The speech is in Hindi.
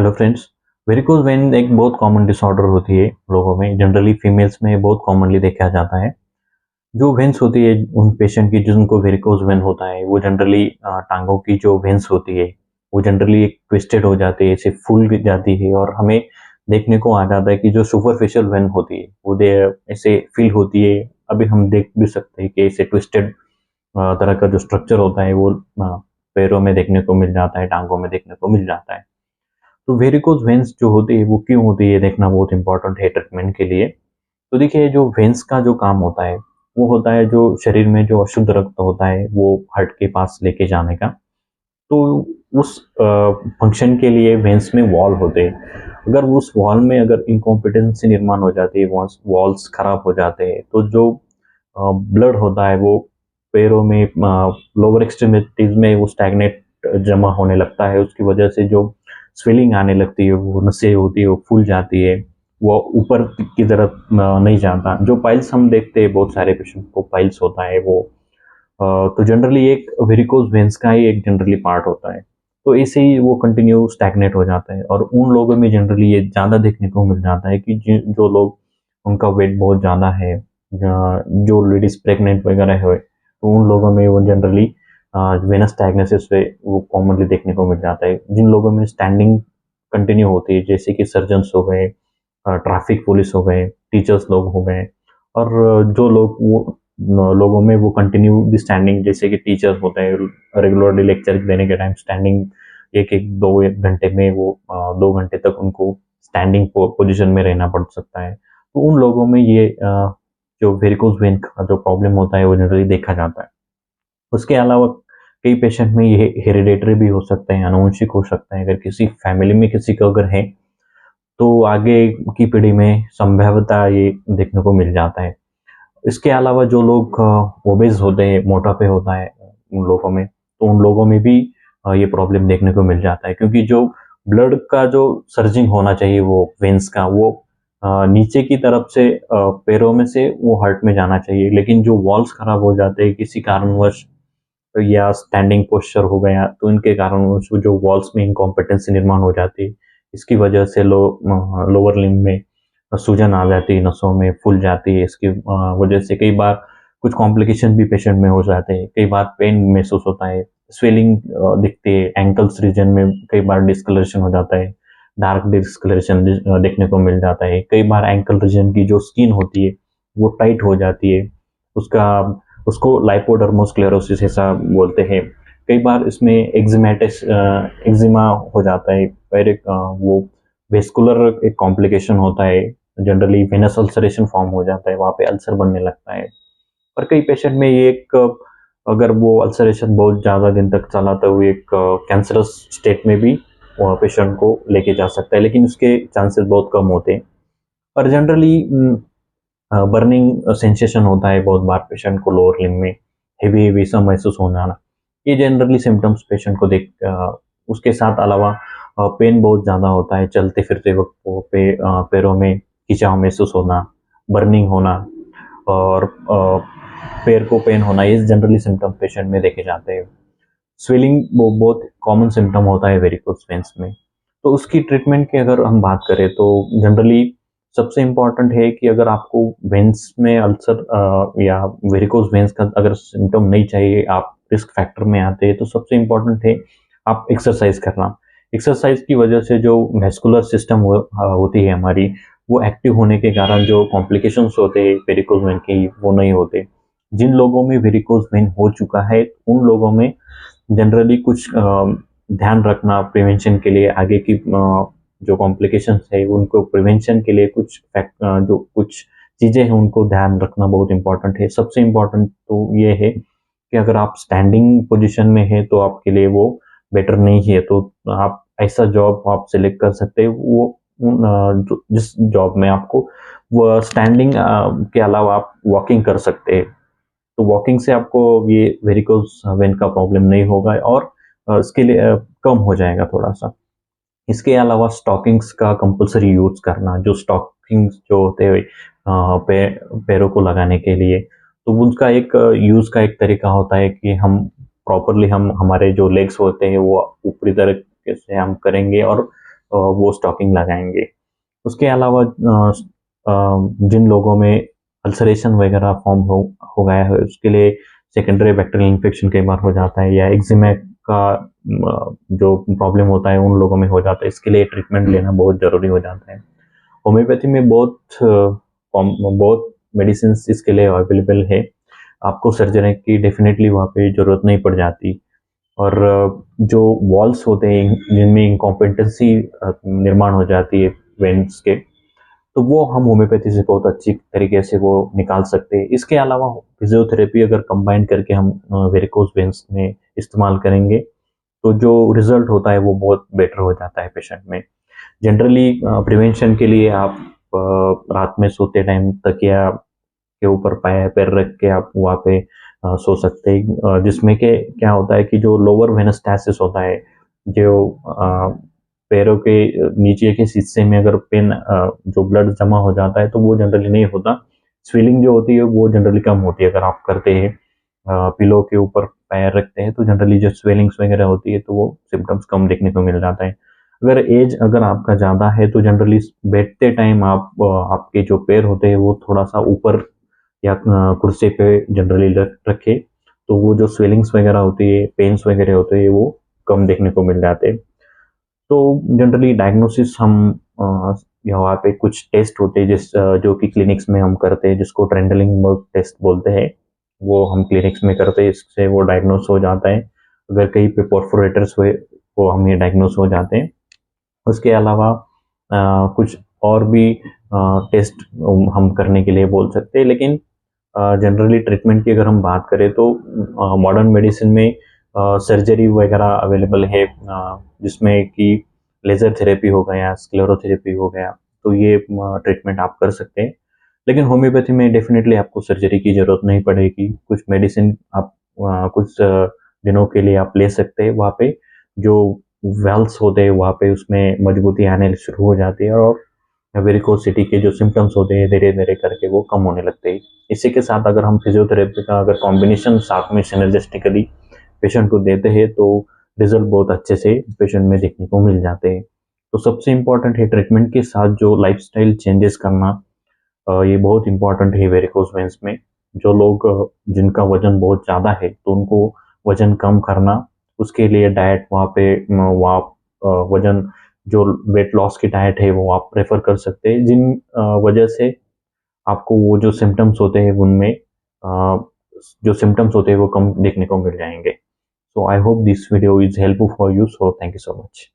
Hello friends. वेरिकोज वेन एक बहुत कॉमन डिसऑर्डर होती है लोगों में। जनरली फीमेल्स में बहुत कॉमनली देखा जाता है। जो वेन्स होती है उन पेशेंट की जिनको वेरिकोज वेन होता है वो जनरली टांगों की जो वेन्स होती है वो जनरली एक ट्विस्टेड हो जाती है, ऐसे फूल जाती है और हमें देखने को आ जाता है कि जो सुपरफिशियल वेन होती है वो दे ऐसे फील होती है। अभी हम देख भी सकते हैं कि ऐसे ट्विस्टेड तरह का जो स्ट्रक्चर होता है वो पैरों में देखने को मिल जाता है, टांगों में देखने को मिल जाता है। तो वेरिकोज वेन्स जो होती है वो क्यों होती है देखना बहुत इंपॉर्टेंट है ट्रीटमेंट के लिए। तो देखिए, जो वेन्स का जो काम होता है वो होता है जो शरीर में जो अशुद्ध रक्त होता है वो हार्ट के पास लेके जाने का। तो उस फंक्शन के लिए वेन्स में वॉल होते हैं। अगर उस वॉल में अगर इनकॉम्पिटेंसी निर्माण हो जाती है, वॉल्स खराब हो जाते हैं, तो जो ब्लड होता है वो पैरों में लोअर एक्सट्रीमिटीज में वो स्टैग्नेट जमा होने लगता है। उसकी वजह से जो स्वेलिंग आने लगती है, वो नसें होती है वो फूल जाती है, वो ऊपर की तरफ नहीं जाता। जो पाइल्स हम देखते हैं बहुत सारे पेशेंट को पाइल्स होता है वो तो जनरली एक वेरिकोज वेन्स का ही एक जनरली पार्ट होता है। तो ऐसे ही वो कंटिन्यू स्टैग्नेट हो जाता है और उन लोगों में जनरली ये ज़्यादा देखने को मिल जाता है कि जो लोग उनका वेट बहुत ज़्यादा है, जो लेडीज प्रेग्नेंट वगैरह है, तो उन लोगों में वो जनरली वेनस डायग्नोसिस पे वो कॉमनली देखने को मिल जाता है। जिन लोगों में स्टैंडिंग कंटिन्यू होती है, जैसे कि सर्जन्स हो गए, ट्रैफिक पुलिस हो गए, टीचर्स लोग हो गए, और जो लोग वो लोगों में वो कंटिन्यू भी स्टैंडिंग, जैसे कि टीचर्स होते हैं रेगुलरली लेक्चर देने के टाइम स्टैंडिंग एक घंटे में वो 2 घंटे तक उनको स्टैंडिंग पोजिशन में रहना पड़ सकता है। तो उन लोगों में ये जो वेरिकोज वेन का जो प्रॉब्लम होता है वो जनरली देखा जाता है। उसके अलावा कई पेशेंट में ये हेरिडेटरी भी हो सकते हैं, आनुवंशिक हो सकते हैं। अगर किसी फैमिली में किसी को अगर है तो आगे की पीढ़ी में संभवतः ये देखने को मिल जाता है। इसके अलावा जो लोग ओबेस होते हैं, मोटापे होता है उन लोगों में, तो उन लोगों में भी ये प्रॉब्लम देखने को मिल जाता है, क्योंकि जो ब्लड का जो सर्जिंग होना चाहिए वो वेन्स का वो नीचे की तरफ से पैरों में से वो हार्ट में जाना चाहिए, लेकिन जो वॉल्स खराब हो जाते हैं किसी कारणवश या स्टैंडिंग पोस्चर हो गया, तो इनके कारण जो वॉल्स में इनकॉम्पिटेंसी निर्माण हो जाती है। इसकी वजह से लोअर लिम्ब में सूजन आ जाती है, नसों में फूल जाती है। इसकी वजह से कई बार कुछ कॉम्प्लिकेशन भी पेशेंट में हो जाते हैं। कई बार पेन महसूस होता है, स्वेलिंग दिखती है, एंकल्स रीजन में कई बार डिस्कलरेशन हो जाता है, डार्क डिस्कलरेशन देखने को मिल जाता है। कई बार एंकल रीजन की जो स्किन होती है वो टाइट हो जाती है, उसका उसको लाइपोडर्मोस्क्लेरोसिस ऐसा बोलते हैं। कई बार इसमें एक्जिमेटिस एक्जिमा हो जाता है, फिर वो वेस्कुलर एक कॉम्प्लिकेशन होता है, जनरली वेनस अल्सरेशन फॉर्म हो जाता है, वहाँ पे अल्सर बनने लगता है। और कई पेशेंट में ये एक अगर वो अल्सरेशन बहुत ज़्यादा दिन तक चला तो वो एक कैंसरस स्टेट में भी पेशेंट को लेके जा सकता है, लेकिन उसके चांसेस बहुत कम होते हैं। और जनरली बर्निंग सेंसेशन होता है बहुत बार पेशेंट को लोअर लिम्ब में, हेवी हेवी सा महसूस होना ना, ये जनरली सिम्टम्स पेशेंट को उसके साथ अलावा पेन बहुत ज़्यादा होता है चलते फिरते वक्त, पैरों में खिंचाव महसूस होना, बर्निंग होना, और पैर को पेन होना, ये जनरली सिम्टम पेशेंट में देखे जाते हैं। स्वेलिंग वो बहुत कॉमन सिम्टम होता है वेरिकोज वेन्स में। तो उसकी ट्रीटमेंट की अगर हम बात करें तो जनरली सबसे इम्पॉर्टेंट है कि अगर आपको वेन्स में अल्सर या वेरिकोज वेन्स का अगर सिम्टम नहीं चाहिए, आप रिस्क फैक्टर में आते हैं, तो सबसे इम्पॉर्टेंट है आप एक्सरसाइज करना। एक्सरसाइज की वजह से जो वेस्कुलर सिस्टम होती है हमारी, वो एक्टिव होने के कारण जो कॉम्प्लिकेशंस होते हैं वेरिकोज वेन के वो नहीं होते। जिन लोगों में वेरिकोज वेन हो चुका है उन लोगों में जनरली कुछ ध्यान रखना प्रिवेंशन के लिए, आगे की जो कॉम्प्लिकेशंस है उनको प्रिवेंशन के लिए जो कुछ चीज़ें हैं उनको ध्यान रखना बहुत इंपॉर्टेंट है। सबसे इम्पोर्टेंट तो ये है कि अगर आप स्टैंडिंग पोजीशन में है तो आपके लिए वो बेटर नहीं है, तो आप ऐसा जॉब आप सिलेक्ट कर सकते हैं वो जिस जॉब में आपको वो स्टैंडिंग के अलावा आप वॉकिंग कर सकते हैं। तो वॉकिंग से आपको ये वेरिकोज वेन का प्रॉब्लम नहीं होगा और इसके लिए कम हो जाएगा थोड़ा सा। इसके अलावा स्टॉकिंग्स का कंपल्सरी यूज करना, जो स्टॉकिंग्स जो होते हैं पैरों को लगाने के लिए, तो उनका एक यूज का एक तरीका होता है कि हम प्रॉपरली हम हमारे जो लेग्स होते हैं वो ऊपरी तरीके से हम करेंगे और वो स्टॉकिंग लगाएंगे। उसके अलावा जिन लोगों में अल्सरेशन वगैरह फॉर्म हो गया है उसके लिए सेकेंडरी बैक्टीरियल इन्फेक्शन कई बार हो जाता है, या एक्जिमा का जो प्रॉब्लम होता है उन लोगों में हो जाता है, इसके लिए ट्रीटमेंट लेना बहुत ज़रूरी हो जाता है। होम्योपैथी में बहुत मेडिसिन इसके लिए अवेलेबल है, आपको सर्जरी की डेफिनेटली वहाँ पे ज़रूरत नहीं पड़ जाती। और जो वॉल्स होते हैं जिनमें इनकॉम्पिटेंसी निर्माण हो जाती है वेन्स के, तो वो हम होम्योपैथी से बहुत अच्छी तरीके से वो निकाल सकते हैं। इसके अलावा फिजियोथेरेपी अगर कंबाइन करके हम वेरिकोज वेन्स में इस्तेमाल करेंगे तो जो रिजल्ट होता है वो बहुत बेटर हो जाता है पेशेंट में। जनरली प्रिवेंशन के लिए आप रात में सोते टाइम तकिया के ऊपर पैर रख के आप वहाँ पे सो सकते हैं, जिसमें के क्या होता है कि जो लोअर वेनस्टैसिस होता है, जो पैरों के नीचे के हिस्से में अगर पेन जो ब्लड जमा हो जाता है तो वो जनरली नहीं होता। स्वेलिंग जो होती है वो जनरली कम होती है अगर आप करते हैं, पिलो के ऊपर पैर रखते हैं तो जनरली जो स्वेलिंग्स वगैरह होती है तो वो सिम्टम्स कम देखने को मिल जाता है। अगर आपका ज़्यादा है तो जनरली बैठते टाइम आपके जो पैर होते हैं वो थोड़ा सा ऊपर या कुर्सी पे जनरली रखे तो वो जो स्वेलिंग्स वगैरह होती है, पेन्स वगैरह होते हैं वो कम देखने को मिल जाते हैं। तो जनरली डायग्नोसिस हम यहाँ पे कुछ टेस्ट होते हैं जो कि क्लिनिक्स में हम करते हैं, जिसको ट्रेंडलिंगबर्ग टेस्ट बोलते हैं, वो हम क्लिनिक्स में करते हैं, इससे वो डायग्नोस हो जाता है। अगर कहीं पे परफोरेटर्स हुए वो हम ये डायग्नोस हो जाते हैं। उसके अलावा कुछ और भी टेस्ट हम करने के लिए बोल सकते हैं, लेकिन जनरली ट्रीटमेंट की अगर हम बात करें तो मॉडर्न मेडिसिन में सर्जरी वगैरह अवेलेबल है, जिसमें कि लेज़र थेरेपी हो गया, स्क्लेरोथेरेपी हो गया, तो ये ट्रीटमेंट आप कर सकते हैं। लेकिन होम्योपैथी में डेफिनेटली आपको सर्जरी की ज़रूरत नहीं पड़ेगी। कुछ मेडिसिन आप कुछ दिनों के लिए आप ले सकते हैं, वहाँ पे जो वेल्स होते हैं वहाँ पे उसमें मजबूती आने शुरू हो जाती है और वेरिकोसिटी के जो सिम्पटम्स होते हैं धीरे-धीरे करके वो कम होने लगते हैं। इसी के साथ अगर हम फिजियोथेरेपी का अगर कॉम्बिनेशन साथ में सिनर्जिस्टिकली पेशेंट को देते हैं तो रिजल्ट बहुत अच्छे से पेशेंट में देखने को मिल जाते हैं। तो सबसे इम्पोर्टेंट है ट्रीटमेंट के साथ जो लाइफस्टाइल चेंजेस करना, ये बहुत इम्पोर्टेंट है वेरिकोज वेन्स में। जो लोग जिनका वजन बहुत ज़्यादा है तो उनको वजन कम करना, उसके लिए डाइट वहाँ पे वहाँ वजन जो वेट लॉस की डाइट है वो आप प्रेफर कर सकते हैं, जिन वजह से आपको वो जो सिम्टम्स होते हैं उनमें जो सिम्टम्स होते हैं वो कम देखने को मिल जाएंगे। So I hope this video is helpful for you, so thank you so much.